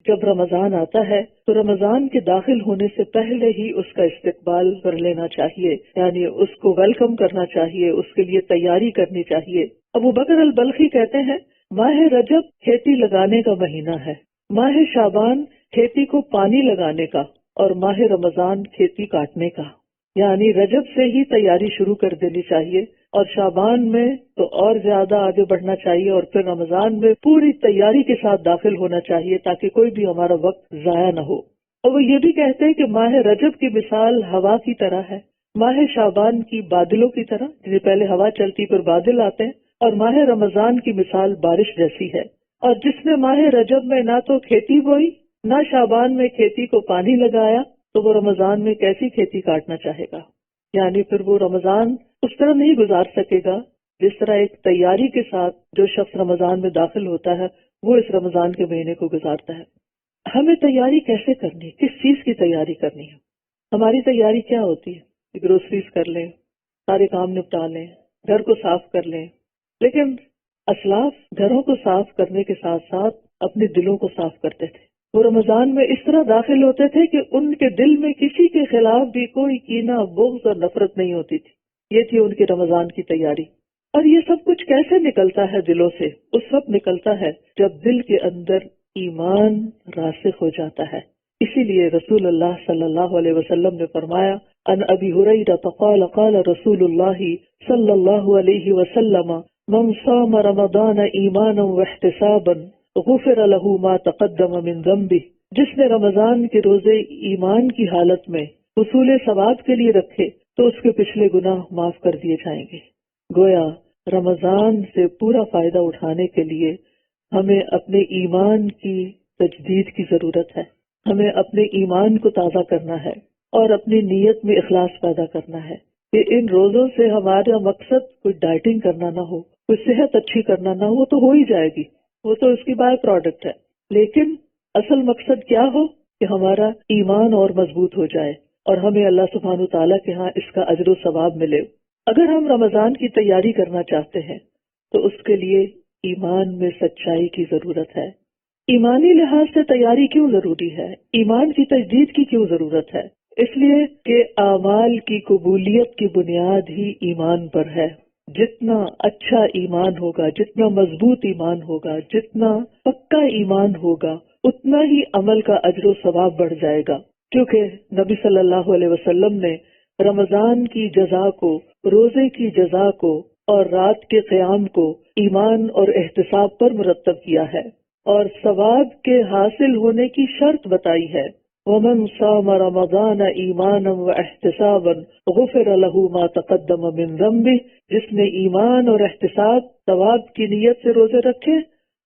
جب رمضان آتا ہے تو رمضان کے داخل ہونے سے پہلے ہی اس کا استقبال کر لینا چاہیے، یعنی اس کو ویلکم کرنا چاہیے، اس کے لیے تیاری کرنی چاہیے۔ ابو بکر البلخی کہتے ہیں ماہ رجب کھیتی لگانے کا مہینہ ہے، ماہ شعبان کھیتی کو پانی لگانے کا، اور ماہ رمضان کھیتی کاٹنے کا۔ یعنی رجب سے ہی تیاری شروع کر دینی چاہیے، اور شعبان میں تو اور زیادہ آگے بڑھنا چاہیے، اور پھر رمضان میں پوری تیاری کے ساتھ داخل ہونا چاہیے تاکہ کوئی بھی ہمارا وقت ضائع نہ ہو۔ اور وہ یہ بھی کہتے ہیں کہ ماہ رجب کی مثال ہوا کی طرح ہے، ماہ شعبان کی بادلوں کی طرح، جسے پہلے ہوا چلتی پھر بادل آتے ہیں، اور ماہ رمضان کی مثال بارش جیسی ہے۔ اور جس نے ماہ رجب میں نہ تو کھیتی بوئی، نہ شعبان میں کھیتی کو پانی لگایا، تو وہ رمضان میں کیسی کھیتی کاٹنا چاہے گا؟ یعنی پھر وہ رمضان اس طرح نہیں گزار سکے گا جس طرح ایک تیاری کے ساتھ جو شخص رمضان میں داخل ہوتا ہے وہ اس رمضان کے مہینے کو گزارتا ہے۔ ہمیں تیاری کیسے کرنی ہے؟ کس چیز کی تیاری کرنی ہے؟ ہماری تیاری کیا ہوتی ہے؟ گروسریز کر لیں، سارے کام نپٹا لیں، گھر کو صاف کر لیں، لیکن اسلاف گھروں کو صاف کرنے کے ساتھ ساتھ اپنے دلوں کو صاف کرتے تھے۔ وہ رمضان میں اس طرح داخل ہوتے تھے کہ ان کے دل میں کسی کے خلاف بھی کوئی کینہ، بغض اور نفرت نہیں ہوتی تھی۔ یہ تھی ان کی رمضان کی تیاری۔ اور یہ سب کچھ کیسے نکلتا ہے دلوں سے؟ اس وقت نکلتا ہے جب دل کے اندر ایمان راسخ ہو جاتا ہے۔ اسی لیے رسول اللہ صلی اللہ علیہ وسلم نے فرمایا، ان ابی ہریرہ قال قال رسول اللہ صلی اللہ علیہ وسلم من صام رمضان ایمانا واحتسابا غفر له ما تقدم من ذنبه۔ جس نے رمضان کے روزے ایمان کی حالت میں حصول ثواب کے لیے رکھے تو اس کے پچھلے گناہ معاف کر دیے جائیں گے۔ گویا رمضان سے پورا فائدہ اٹھانے کے لیے ہمیں اپنے ایمان کی تجدید کی ضرورت ہے، ہمیں اپنے ایمان کو تازہ کرنا ہے اور اپنی نیت میں اخلاص پیدا کرنا ہے کہ ان روزوں سے ہمارا مقصد کوئی ڈائٹنگ کرنا نہ ہو، کوئی صحت اچھی کرنا نہ ہو، تو ہو ہی جائے گی، وہ تو اس کی بائی پروڈکٹ ہے، لیکن اصل مقصد کیا ہو کہ ہمارا ایمان اور مضبوط ہو جائے اور ہمیں اللہ سبحانہ تعالیٰ کے ہاں اس کا اجر و ثواب ملے۔ اگر ہم رمضان کی تیاری کرنا چاہتے ہیں تو اس کے لیے ایمان میں سچائی کی ضرورت ہے۔ ایمانی لحاظ سے تیاری کیوں ضروری ہے؟ ایمان کی تجدید کی کیوں ضرورت ہے؟ اس لیے کہ اعمال کی قبولیت کی بنیاد ہی ایمان پر ہے۔ جتنا اچھا ایمان ہوگا، جتنا مضبوط ایمان ہوگا، جتنا پکا ایمان ہوگا، اتنا ہی عمل کا اجر و ثواب بڑھ جائے گا، کیونکہ نبی صلی اللہ علیہ وسلم نے رمضان کی جزا کو، روزے کی جزا کو اور رات کے قیام کو ایمان اور احتساب پر مرتب کیا ہے، اور ثواب کے حاصل ہونے کی شرط بتائی ہے۔ وَمَنْ صَامَ رَمَضَانَ إِيمَانًا وَاحْتِسَابًا غُفِرَ لَهُ مَا تَقَدَّمَ مِنْ ذَنْبِهِ۔ جس نے ایمان اور احتساب ثواب کی نیت سے روزے رکھے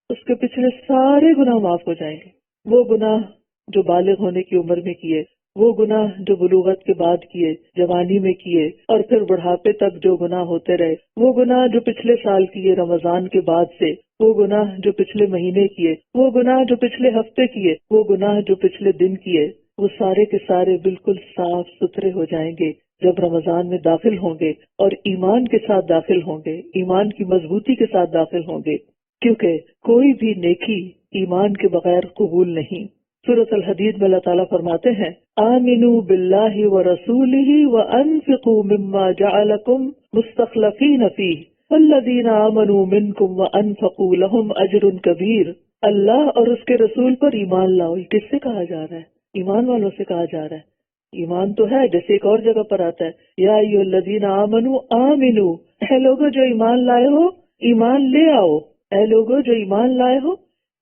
اس کے پچھلے سارے گناہ معاف ہو جائیں گے۔ وہ گناہ جو بالغ ہونے کی عمر میں کیے، وہ گناہ جو بلوغت کے بعد کیے، جوانی میں کیے، اور پھر بڑھاپے تک جو گناہ ہوتے رہے، وہ گناہ جو پچھلے سال کیے رمضان کے بعد سے، وہ گناہ جو پچھلے مہینے کیے، وہ گناہ جو پچھلے ہفتے کیے، وہ گناہ جو پچھلے دن کیے، وہ سارے کے سارے بالکل صاف ستھرے ہو جائیں گے جب رمضان میں داخل ہوں گے اور ایمان کے ساتھ داخل ہوں گے، ایمان کی مضبوطی کے ساتھ داخل ہوں گے، کیونکہ کوئی بھی نیکی ایمان کے بغیر قبول نہیں۔ سورۃ الحدید میں اللہ تعالیٰ فرماتے ہیں، آمنوا باللہ ورسولہ وانفقوا مما جعلکم مستخلفین فیہ والذین آمنوا منکم وانفقوا لہم اجر کبیر۔ اللہ اور اس کے رسول پر ایمان لاؤ۔ یہ کس سے کہا جا رہا ہے؟ ایمان والوں سے کہا جا رہا ہے۔ ایمان تو ہے، جیسے ایک اور جگہ پر آتا ہے، یا ایھا الذین آمنوا آمنوا، اے لوگوں جو ایمان لائے ہو ایمان لے آؤ، اے لوگوں جو ایمان لائے ہو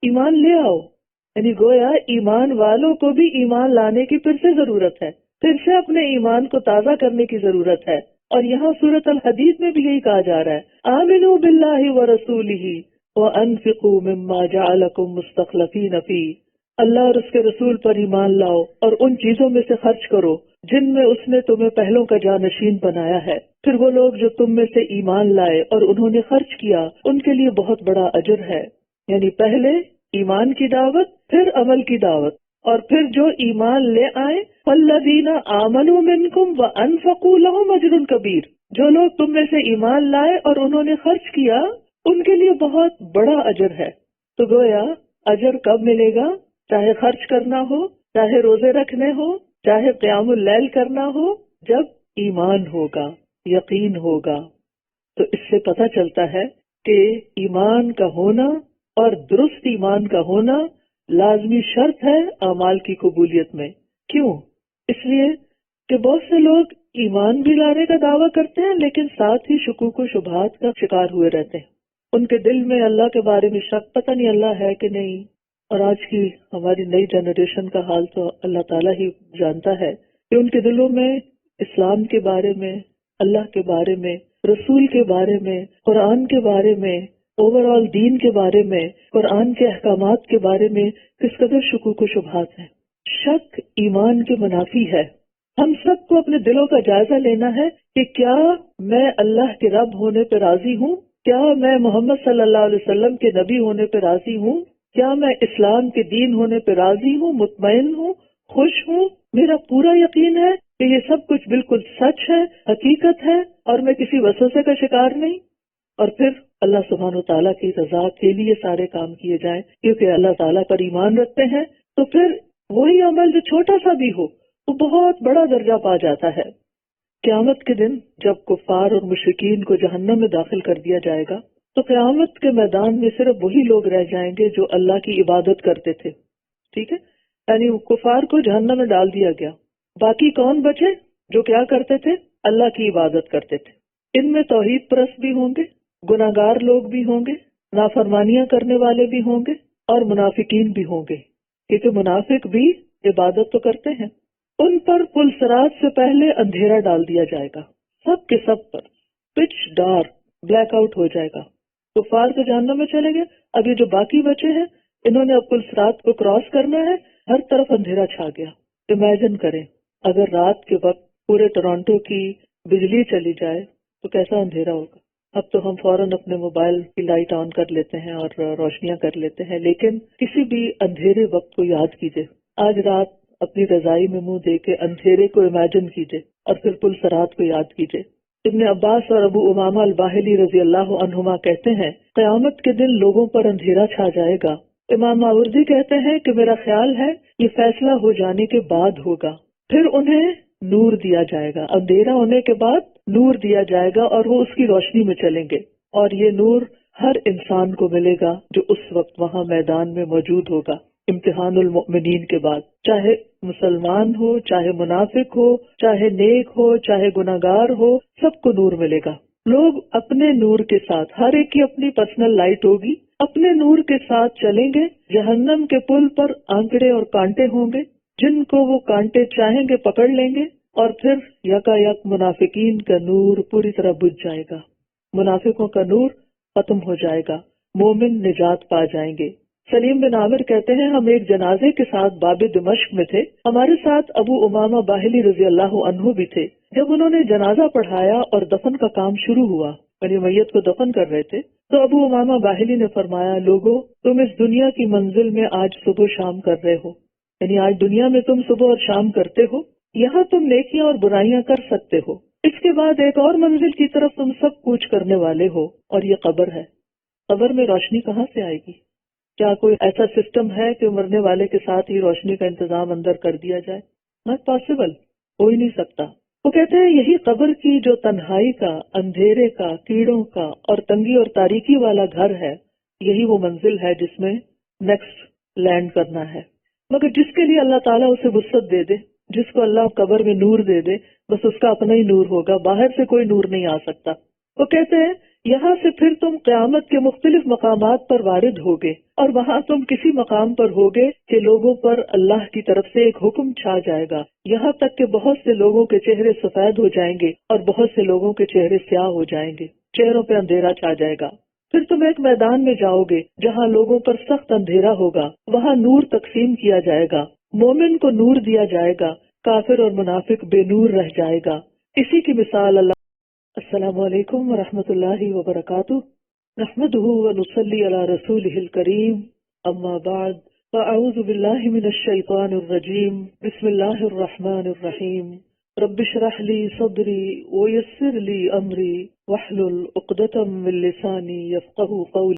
ایمان لے آؤ۔ یعنی گویا ایمان والوں کو بھی ایمان لانے کی پھر سے ضرورت ہے، پھر سے اپنے ایمان کو تازہ کرنے کی ضرورت ہے۔ اور یہاں سورۃ الحدید میں بھی یہی کہا جا رہا ہے، آمنوا باللہ ورسولہ وانفقوا مما جعلکم مستخلفین فیہ۔ اللہ اور اس کے رسول پر ایمان لاؤ اور ان چیزوں میں سے خرچ کرو جن میں اس نے تمہیں پہلوں کا جانشین بنایا ہے۔ پھر وہ لوگ جو تم میں سے ایمان لائے اور انہوں نے خرچ کیا، ان کے لیے بہت بڑا اجر ہے۔ یعنی پہلے ایمان کی دعوت، پھر عمل کی دعوت، اور پھر جو ایمان لے آئے، والذین آمنوا منکم وانفقوا لہم اجر کبیر۔ جو لوگ تم میں سے ایمان لائے اور انہوں نے خرچ کیا، ان کے لیے بہت بڑا اجر ہے۔ تو گویا اجر کب ملے گا؟ چاہے خرچ کرنا ہو، چاہے روزے رکھنے ہو، چاہے قیام اللیل کرنا ہو، جب ایمان ہوگا، یقین ہوگا۔ تو اس سے پتہ چلتا ہے کہ ایمان کا ہونا اور درست ایمان کا ہونا لازمی شرط ہے اعمال کی قبولیت میں۔ کیوں؟ اس لیے کہ بہت سے لوگ ایمان بھی لانے کا دعویٰ کرتے ہیں لیکن ساتھ ہی شکوک و شبہات کا شکار ہوئے رہتے ہیں۔ ان کے دل میں اللہ کے بارے میں شک، پتہ نہیں اللہ ہے کہ نہیں۔ اور آج کی ہماری نئی جنریشن کا حال تو اللہ تعالیٰ ہی جانتا ہے کہ ان کے دلوں میں اسلام کے بارے میں، اللہ کے بارے میں، رسول کے بارے میں، قرآن کے بارے میں، اوور آل دین کے بارے میں، قرآن کے احکامات کے بارے میں کس قدر شکوک و شبہات ہیں۔ شک ایمان کے منافی ہے۔ ہم سب کو اپنے دلوں کا جائزہ لینا ہے کہ کیا میں اللہ کے رب ہونے پہ راضی ہوں؟ کیا میں محمد صلی اللہ علیہ وسلم کے نبی ہونے پہ راضی ہوں؟ کیا میں اسلام کے دین ہونے پہ راضی ہوں، مطمئن ہوں، خوش ہوں؟ میرا پورا یقین ہے کہ یہ سب کچھ بالکل سچ ہے، حقیقت ہے، اور میں کسی وسوسے کا شکار نہیں۔ اور پھر اللہ سبحانہ و تعالیٰ کی رضا کے لیے سارے کام کیے جائیں، کیونکہ اللہ تعالیٰ پر ایمان رکھتے ہیں تو پھر وہی عمل جو چھوٹا سا بھی ہو وہ بہت بڑا درجہ پا جاتا ہے۔ قیامت کے دن جب کفار اور مشرکین کو جہنم میں داخل کر دیا جائے گا تو قیامت کے میدان میں صرف وہی لوگ رہ جائیں گے جو اللہ کی عبادت کرتے تھے، ٹھیک ہے؟ یعنی کفار کو جہنم میں ڈال دیا گیا، باقی کون بچے؟ جو کیا کرتے تھے؟ اللہ کی عبادت کرتے تھے۔ ان میں توحید پرست بھی ہوں گے، گناہگار لوگ بھی ہوں گے، نافرمانیاں کرنے والے بھی ہوں گے، اور منافقین بھی ہوں گے، کیونکہ منافق بھی عبادت تو کرتے ہیں۔ ان پر پل صراط سے پہلے اندھیرا ڈال دیا جائے گا، سب کے سب پر پچ ڈارک، بلیک آؤٹ ہو جائے گا۔ کفار تو جہنم میں چلے گئے، اب یہ جو باقی بچے ہیں انہوں نے اب پل صراط کو کراس کرنا ہے، ہر طرف اندھیرا چھا گیا۔ امیجن کریں اگر رات کے وقت پورے ٹورانٹو کی بجلی چلی جائے تو کیسا اندھیرا ہوگا۔ اب تو ہم فوراً اپنے موبائل کی لائٹ آن کر لیتے ہیں اور روشنیاں کر لیتے ہیں، لیکن کسی بھی اندھیرے وقت کو یاد کیجئے، آج رات اپنی رضائی میں منہ دے کے اندھیرے کو امیجن کیجئے اور پھر پل صراط کو یاد کیجئے۔ ابن عباس اور ابو امامہ الباہلی رضی اللہ عنہما کہتے ہیں قیامت کے دن لوگوں پر اندھیرا چھا جائے گا۔ امام ماوردی کہتے ہیں کہ میرا خیال ہے یہ فیصلہ ہو جانے کے بعد ہوگا، پھر انہیں نور دیا جائے گا، اندھیرا ہونے کے بعد نور دیا جائے گا اور وہ اس کی روشنی میں چلیں گے، اور یہ نور ہر انسان کو ملے گا جو اس وقت وہاں میدان میں موجود ہوگا امتحان المؤمنین کے بعد، چاہے مسلمان ہو، چاہے منافق ہو، چاہے نیک ہو، چاہے گناہگار ہو، سب کو نور ملے گا۔ لوگ اپنے نور کے ساتھ، ہر ایک کی اپنی پرسنل لائٹ ہوگی، اپنے نور کے ساتھ چلیں گے۔ جہنم کے پل پر آنکڑے اور کانٹے ہوں گے، جن کو وہ کانٹے چاہیں گے پکڑ لیں گے، اور پھر یکا یک منافقین کا نور پوری طرح بجھ جائے گا، منافقوں کا نور ختم ہو جائے گا، مومن نجات پا جائیں گے۔ سلیم بن عامر کہتے ہیں ہم ایک جنازے کے ساتھ باب دمشق میں تھے، ہمارے ساتھ ابو امامہ باہلی رضی اللہ عنہ بھی تھے۔ جب انہوں نے جنازہ پڑھایا اور دفن کا کام شروع ہوا، یعنی میت کو دفن کر رہے تھے، تو ابو امامہ باہلی نے فرمایا لوگو تم اس دنیا کی منزل میں آج صبح شام کر رہے ہو، یعنی آج دنیا میں تم صبح اور شام کرتے ہو، یہاں تم نیکیاں اور برائیاں کر سکتے ہو، اس کے بعد ایک اور منزل کی طرف تم سب کوچ کرنے والے ہو، اور یہ قبر ہے۔ قبر میں روشنی کہاں سے آئے گی؟ کیا کوئی ایسا سسٹم ہے کہ مرنے والے کے ساتھ ہی روشنی کا انتظام اندر کر دیا جائے؟ ناٹ پاسبل، ہو ہی نہیں سکتا۔ وہ کہتے ہیں یہی قبر کی جو تنہائی کا، اندھیرے کا، کیڑوں کا اور تنگی اور تاریکی والا گھر ہے، یہی وہ منزل ہے جس میں نیکسٹ لینڈ کرنا ہے۔ مگر جس کے لیے اللہ تعالیٰ اسے وسعت دے دے، جس کو اللہ قبر میں نور دے دے، بس اس کا اپنا ہی نور ہوگا، باہر سے کوئی نور نہیں آ سکتا۔ وہ کہتے ہیں یہاں سے پھر تم قیامت کے مختلف مقامات پر وارد ہوگے، اور وہاں تم کسی مقام پر ہوگے کہ لوگوں پر اللہ کی طرف سے ایک حکم چھا جائے گا، یہاں تک کہ بہت سے لوگوں کے چہرے سفید ہو جائیں گے اور بہت سے لوگوں کے چہرے سیاہ ہو جائیں گے، چہروں پہ اندھیرا چھا جائے گا۔ پھر تم ایک میدان میں جاؤ گے جہاں لوگوں پر سخت اندھیرا ہوگا، وہاں نور تقسیم کیا جائے گا، مومن کو نور دیا جائے گا، کافر اور منافق بے نور رہ جائے گا۔ اسی کی مثال اللہ۔ السلام علیکم ورحمۃ اللہ وبرکاتہ، نحمدہ ونصلی علی رسولہ الکریم، اما بعد فاعوذ باللہ من الشیطان الرجیم، بسم اللہ الرحمن الرحیم، رب اشرح لی صدری ویسر لی امری واحلل عقدۃ من لسانی یفقہوا قولی۔